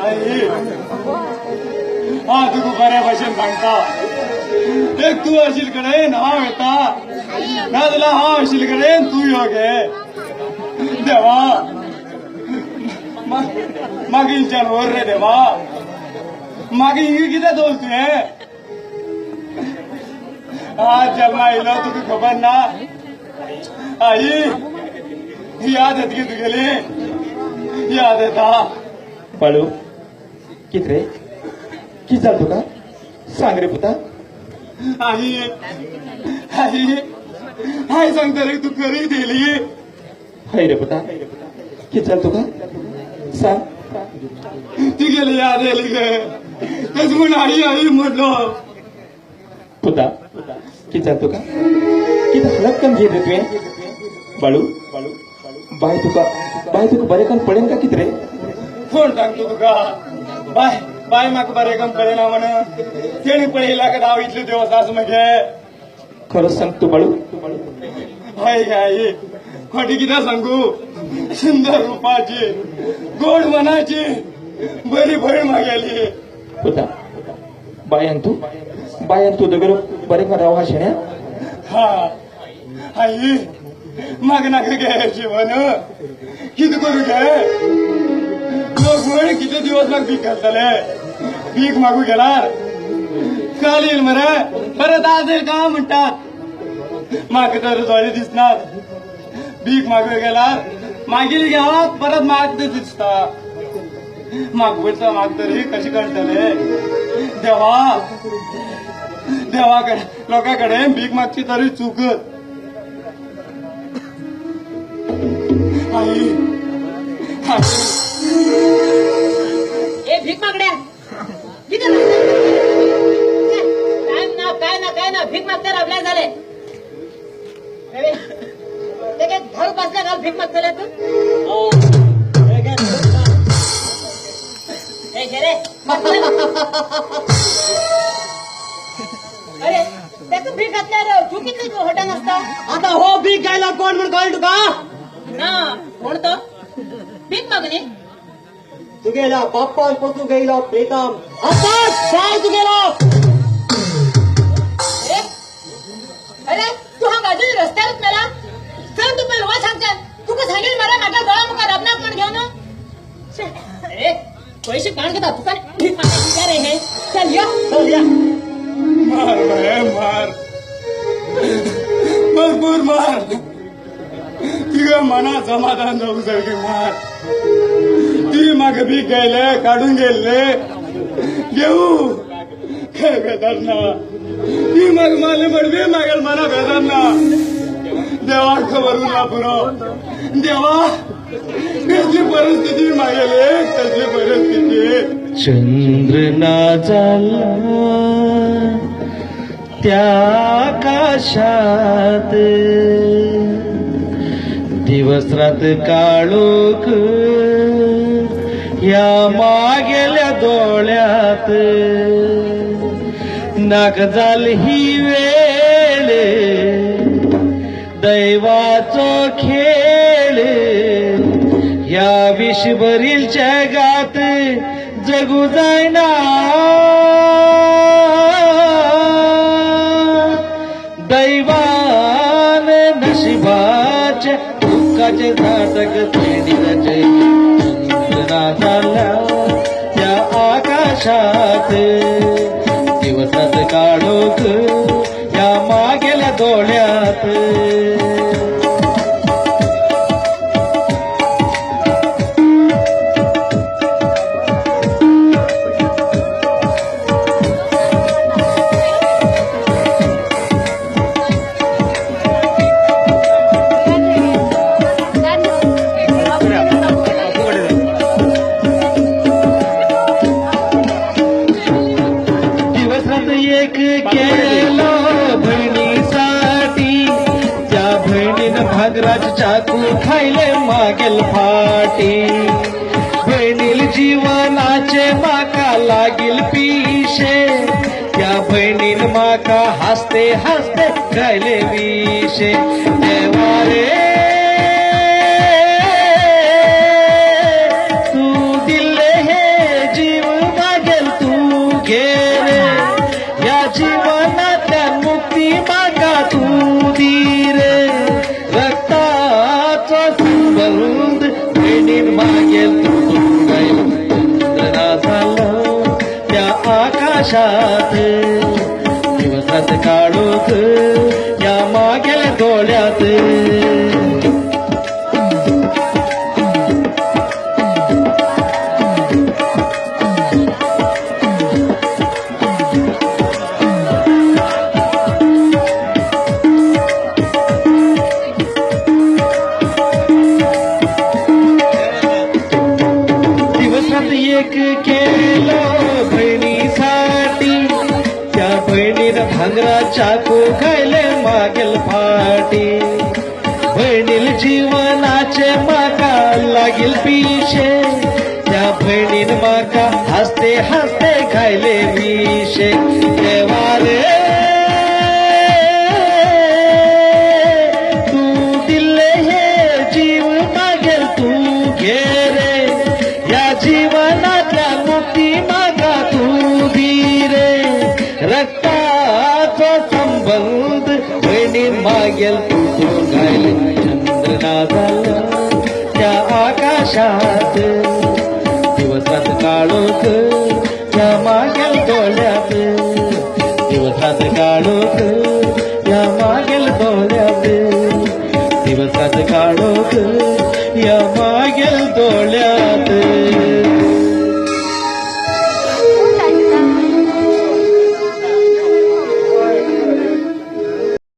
आई हा तुका बऱ्या भाषेन सांगता एक तू अशील कडेन हांव येता नाजाल्यार हांव अशील कडेन तू यो गे देवा मागील जानवर रे देवा मागील हिंग कितें दवर तुवें आज जल्मा येयलो तुका खबर ना आई याद येता गे तुगेली याद येता बाळू कित रे कित जाल तुका सांग रे पुता आई आई हाय सांगता रे तू खरी दिली हाय रे पुता कित जाल तुका सांग तुगेली याद येयली गे तेच म्हूण आई आई म्हणलो पुता कित जाल तुका कित हलत कम घे रे तुवें बाळू बाय तुका बरें करून पडेन का कित रे कोण सांगतो तुका बाय बाय म्हाका बरें काम कळना म्हण तेणी पळयला का हांव इतले दिवस आस मगे खरंच सांग तू बाळू हाय आई खोटी कितें सांगू सुंदर रूपाची गोड मनाची बरी भय मागेली पुता बायन तू दोगेलो बरें करून राव हा शेण्या हा आई म्हाका नाका गे जीवन कितें करूं गे लोक म्हण कितले दिवस म्हाका भीक घालतले भीक मागू गेल्यार काल येईल मरे परत आज येईल का म्हणटात म्हाका तर दोळे दिसनात भीक मागू गेल्यार मागीर घेवप परत मागता दिसता मागता तरी कशें कळटले देवा कडेन लोकां कडेन भीक मागची तरी चुकत आई ए भीक मागड्या काय ना भीक मागता राबल्या झाले ते काय घर बसल्या घाल भीक मागतले तू रे अरे त्याचं भीक घातल्यावर तू किती होटा नसता आता हो भीक घ्यायला कोण म्हणून कळलं तुका ना कोण तो भीक मागणे तुगेला बाप्पा पोचू गेला प्रीतम आता काय तुगेला अरे तू हा बाजू रस्त्यावरच मेला चल तू पहिला सांगता तुका सांगेल मला माझ्या गळा मुका रबना पण घेऊन अरे पैसे काढ घेता तुका विचार हे चल या मार बाय मार भरपूर मार तुझ्या मना समाधान जाऊ सारखे मार ती माग भीक गेले काढून गेले घेऊ काय बेजार ना ती मग माले म्हणवे मागेल मना बेजार ना देवा खबर ना पुरो देवा कसली परिस्थिती मागेले कसली परिस्थिती चंद्र ना झाला त्या आकाशात दिवस रात काळोख या मागेल्या डोळ्यात नाक जाल ही वेळ दैवाचो खेळ या विश्वभरील जगात जगू जायना दैवान नशिबाचे दुःखाचे नाटक प्रेणीचे चंद्रना झाला त्या आकाशात दिवसात काढोख या मागेल्या डोळ्यात एक केलो बहिणीसाठी त्या बहिणीनं भागराज चाकू खायले मागेल फाटी बहिणील जीवनाचे माका लागील पिशे त्या बहिणीन माका हसते हसते खायले विशे देवा रे तू दिले हे तुटून जाईल चंद्रना झाला त्या आकाशात दिवसात काढूक या मागेल डोळ्यात दिवसात एक केलं बहिणीसाठी त्या बहिणीनं भांगरा चाकू खायले मागेल फाटी बहिणील जीवनाचे माका लागेल पिशे त्या बहिणीन माका हसते हसते खायले विषे देवा रे तू दिले हे जीव मागेल तू घे रे या जीवनातल्या मुक्ती मागा तू दे रे रक्ताचा संबंध बहिणी मागेल तुटून राहिले चंद्रना झाला त्या आकाशात